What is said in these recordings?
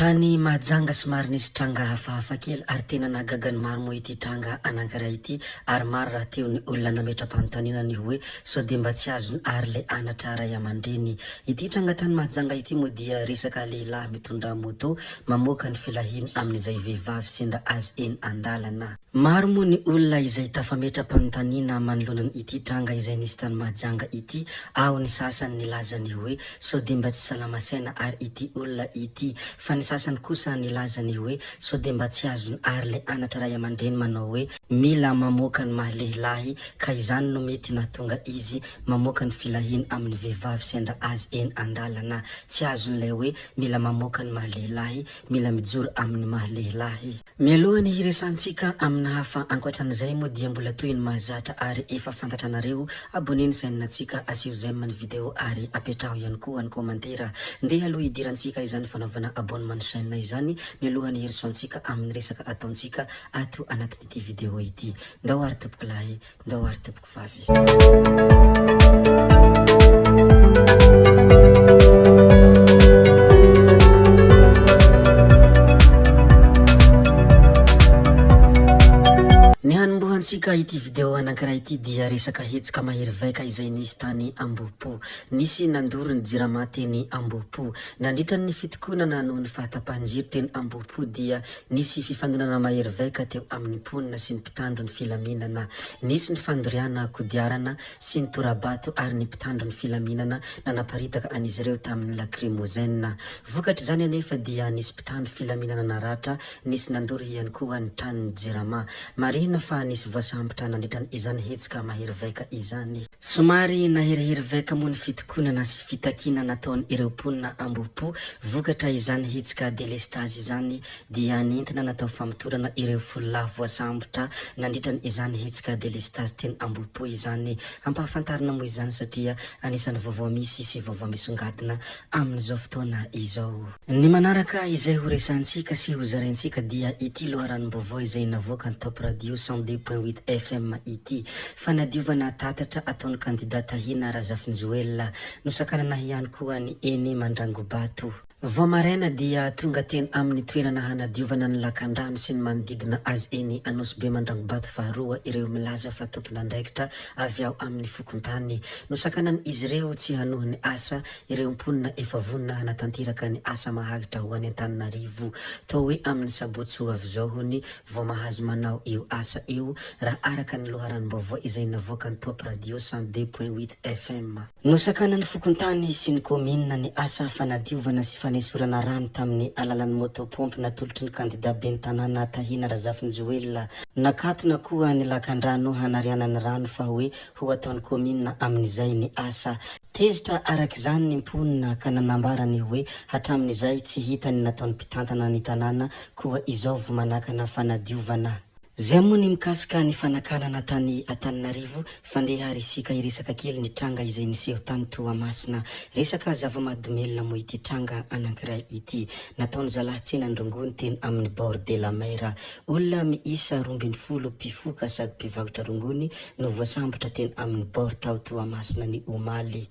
Tany majanga somary nisy tranga hafahafa kely ary tena nahagagan'ny maro moa ity tranga anankiray ity ary maro raha teo ny olona nametra-panontaniana ny hoe sao de mba tsy azony ary le anatra ray aman-dreny. Ity tranga tany majanga ity moa dia resaka lehilahy mitondra moto mamoaka ny filahiny amin'izay vehivavy sendra azy eny andalana. Maro moa ny olona izay tafametra-panontaniana manoloana ity tranga izay nisy tany majanga ity, ao ny sasany nilazany hoe sao de mba tsy salama saina ary ity olona ity, fa ny sasany kosa nilazany hoe sao de mba tsy azony ary le anatra ray aman-dreny manao hoe mila mamoaka ny mahalehilahy ka izany no mety nahatonga izy mamoaka ny filahiny amin'ny vehivavy sendra azy eny andalana. Tsy azon'ilay hoe mila mamoaka ny mahalehilahy, mila mijoro amin'ny mahalehilahy. Mialohany hiresantsika amina hafa ankoatran'izay moa dia mbola toy ny mahazatra ary efa fantatra anareo, aboneny sainatsika, asio j'aime ny video ary apetraho ihany koa ny komantera. Ndeha aloha idirantsika izany fanaovana abonnement chaîne izany mialohany herisoantsika amin'ny resaka ataontsika ato anatin'ity video ity. Ndao ary tompoko lahy, ndao ary tompoko vavy. Hanombohantsika ity video anankiray ity dia resaka hetsika mahery vaika izay nisy tany Ambohipo. Nisy nandoro ny jirama teny Ambohipo. Nandritra ny fitokonana noho ny fahatapahan-jiro teny Ambohipo dia nisy fifandonana mahery vaika teo amin'ny mponina sy ny mpitandro ny filaminana. Nisy ny fandoriana kodiarana sy ny torabato ary ny mpitandro ny filaminana nanaparitaka an'izy ireo tamin'ny lacrymogène. Vokatra izany anefa dia nisy mpitandro filaminana naratra, nisy nandoro ihany koa ny tranon'ny jirama. Marina fa nisy voasambotra nandritra izany hetsika mahery vaika izany. Somary naherihery vaika moa ny fitokonana sy fitakina nataony ireo mponina Ambohipo. Vokatra izany hetsika délestage izany dia nentina natao famotorana ireo fololahy voasambotra nandritra izany hetsika délestage teny Ambohipo izany. Ampahafantarina moa izany satria anisany vaovao misy sy vaovao misongadina amin'izao fotoana izao. Ny manaraka izay ho resantsika sy ho zaraintsika dia ity loharanom-baovao izay navoaka ny Top Radio 102.8 FM ity. Fanadiovana tatatra ataon'ny kandidata Hina Razafinjoel nosakanana ihany koa ny Eny Mandrangobato. Vao maraina dia tonga teny amin'ny toerana hanadiovana ny lakan-drano sy ny manodidina azy eny Anosibe Mandrangobato faharoa ireo milaza fa tompon'andraikitra avy ao amin'ny fokontany. Nosakanany izy ireo tsy hanohy ny asa ireo mponina efa vonina hanatanteraka ny asa mahagitra ho any Antananarivo. Tao hoe amin'ny sabotsy ho avy zao hony vao mahazo manao io asa io raha araka ny loharanom-baovao izay navoaka ny Top Radio 102.8 FM. Nosakanany fokontany sy ny komina ny asa fanadiovana sy fanesorana rano tamin'ny alalan'ny motopompe natolotry ny kandida ben'ny tanàna Tahina Razafinjoel. Nakatona koa ny lakan-drano hanariana ny rano fa hoe ho ataon'ny komina amin'izay ny asa. Tezitra arak'izany ny mponina ka nanambarany hoe hatramin'izay tsy hita ny nataon'ny mpitantana ny tanàna koa izao vo manakana fanadiovana. Zay moa ny mikasika ny fanakanana tany Antananarivo, fandeha resika iresaka kely ny tranga izay niseho tany Toamasina. Resaka zava-mahadomelina moa ity tranga anankiray ity. Nataony zalahy tsena ndrongony teny amin'ny bord de la mer. Olona miisa 12 mpifoka sady mpivarotra rongony no voasambotra teny amin'ny bord tao Toamasina ny omaly.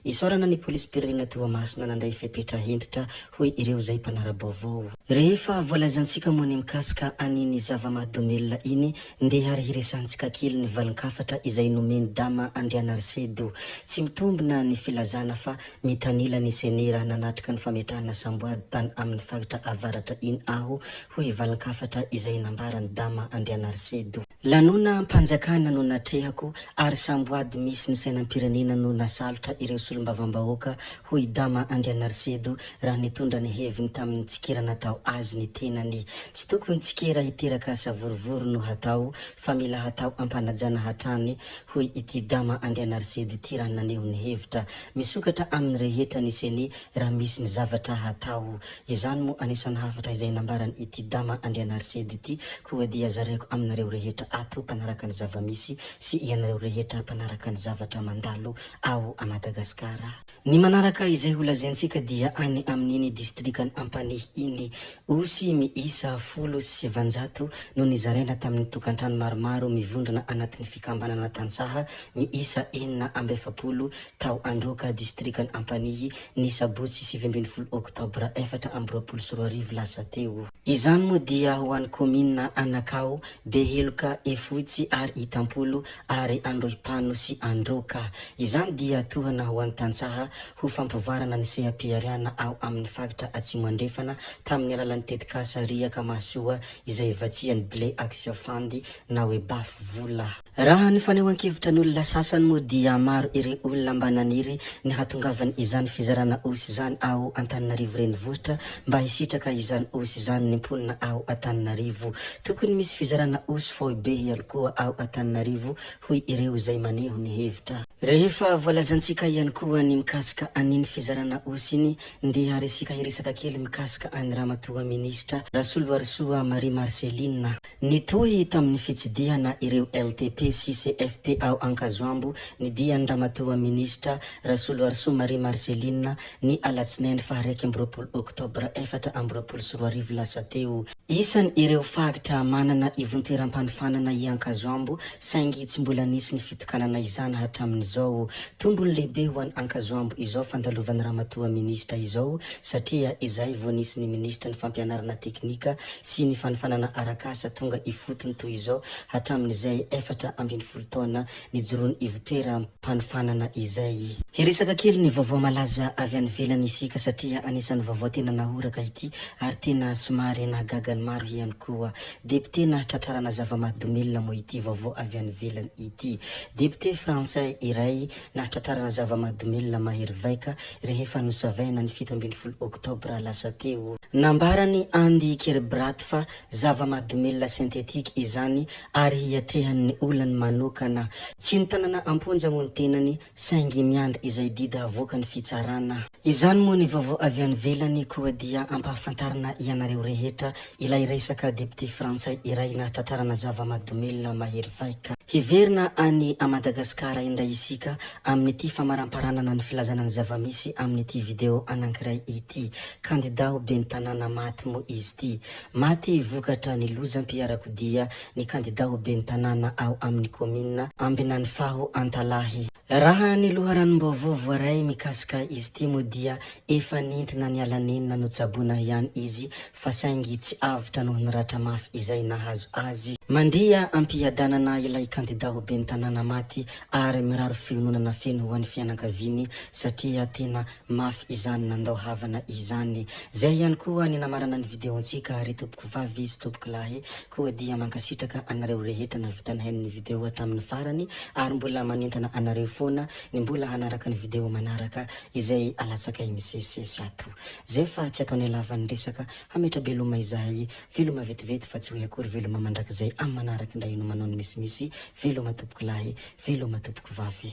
Isorana ny polisy pirenena Toamasina nandray fepetra hentitra hoe ireo zay mpanara-baovao. Rehefa voalazantsika moa ny mikasika aniny zava-mahadomelina iny ndeha ary hiresantsika kely ny valin-kafatra izay nomeny dama Andrianarsedo. Tsy mitombina ny filazana fa mitanila ny senera nanatrika ny fametrahana samboady tany amin'ny faritra avaratra iny aho hoe valin-kafatra izay nambarany dama Andrianarsedo. Lanona mpanjakana no natrehako ary samboady misy ny sainam-pirenena no nasalotra ireo solombavam-bahoaka hoe dama Andrianarsedo raha nitondra ny heviny tamin'ny tsikera natao azy ny tenany. Tsy tokony tsikera hiteraka savorovory no hatao fa mila hatao ampanajana hatrany hoe ity dama Andrianarsedo ity raha naneho ny hevitra. Misokatra amin'ny rehetra ny seni raha misy ny zavatra hatao. Izany moa anisan'ny hafatra izay nambarany ity dama Andrianarsedo ity koa dia zaraiko aminareo rehetra ato mpanaraka ny zavamisy sy ianareo rehetra mpanaraka ny zavatra mandalo ao a Madagasikara. Ny manaraka izay ho lazaintsika dia any amin'iny distrikany Ampanihy iny osy miisa 17 no nizaraina tamin'ny tokantrano maromaro mivondrona anatin'ny fikambanana tantsaha miisa 47 tao androka distrikany Ampanihy ny sabotsy 20 oktobra 2024 lasa teo. Izany moa dia ho an'ny komina Anakao, Beheloka, Efotsy ary Itampolo ary Androhipano sy Androka. Izany dia tohana ho an'ny tantsaha ho fampivarana ny seha-piariana ao amin'ny faritra Atsimo andrefana tamin'ny alalan'ny tetikasa riaka mahasoa izay vatsian'ny blé action fund na hoe bafy vola. Raha ny fanehoan-kevitra n'olona sasany moa dia maro ireo olona mba naniry ny hatongavany izany fizarana osy izany ao Antananarivo renivohitra mba hisitraka izany osy izany nimponina ao Antananarivo. Tokony misy fizarana osy fohy be ihany koa ao Antananarivo hoy ireo izay maneho ny hevitra. Rehefa voalazantsika ihany koa ny mikasika aniny fizarana osy iny ndeha resika hiresaka kely mikasika any ramatoa ministra Rasoloarisoa Marie Marceline. Nitohy tamin'ny fitsidihana ireo LTP sy CFP ao Ankazoambo ny dian'ny ramatoa ministra Rasoloarisoa Marie Marceline ny alatsinainy faha 1 oktobra 2024 lasa teo. Isan'ny ireo faritra manana ivontoeram-panofanana i Ankazoambo saingy tsy mbola nisy ny fitokanana izany hatramin'izao. Tombony lehibe ho an'ny Ankazoambo izao fandalovan'ny ramatoa ministra izao satria izay vao nisy ny ministra ny fampianarana teknika sy ny fanofanana arakasa tonga ifotony toy izao hatramin'izay 14 taona nijoroany ivontoeram-panofanana izay. Hiresaka kely ny vaovao malaza avy any velany isika satria anisan'ny vaovao tena nahoraka ity ary tena somary nahagaga maro ihany koa. Député nahatratrarana zava-mahadomilina moa ity vaovao avy any velany ity. Député français iray nahatratrarana zava-mahadomilina mahery vaika rehefa nosavaina ny 17 oktobra lasa teo. Nambarany Andy Kerbrat fa zava-mahadomilina sentetika izany ary hiatrehan'ny olany manokana. Tsy ny tanana amponja moa ny tenany saingy miandry izay dida avoaka ny fitsarana. Izany moa ny vaovao avy any velany koa dia ampahafantarana ianareo rehetra ilay resaka député français iray nahatratrarana zava-mahadomilina mahery vaika. Hiverina any a Madagasikara indray isika amin'ity famaramparanana ny filazana ny zavamisy amin'ity video anankiray ity. Kandida ho ben'ny tanàna maty moa izy ity. Maty vokatra ny lozam-piarakodia ny kandida ho ben'ny tanàna ao amin'ny komina Ambinany Faho Antalahy. Raha ny loharanom-baovao voaray mikasika izy ity moa dia efa nentina ny alanenina no tsaboina ihany izy fa saingy tsy avitra noho ny ratra mafy izay nahazo azy. Mandria ampiadanana ilay kandida ho ben'ny tanàna maty ary miraro fiononana feno ho an'ny fianakaviany satria tena mafy izany nandao havana izany. Zay ihany koa ny namarana ny videontsika ary tompoko vavy sy tompoko lahy koa dia mankasitraka anareo rehetra na vita nahain'ny video hatramin'ny farany ary mbola manentana anareo foana ny mbola hanaraka ny video manaraka izay alatsaka misesisesy ato. Zay fa tsy ataony lavan'ny resaka hametra beloma izahay veloma vetivety fa tsy hoe akory veloma mandrakizay amin'ny manaraka indray no manao ny misimisy veloma tompoko lahy veloma tompoko vavy.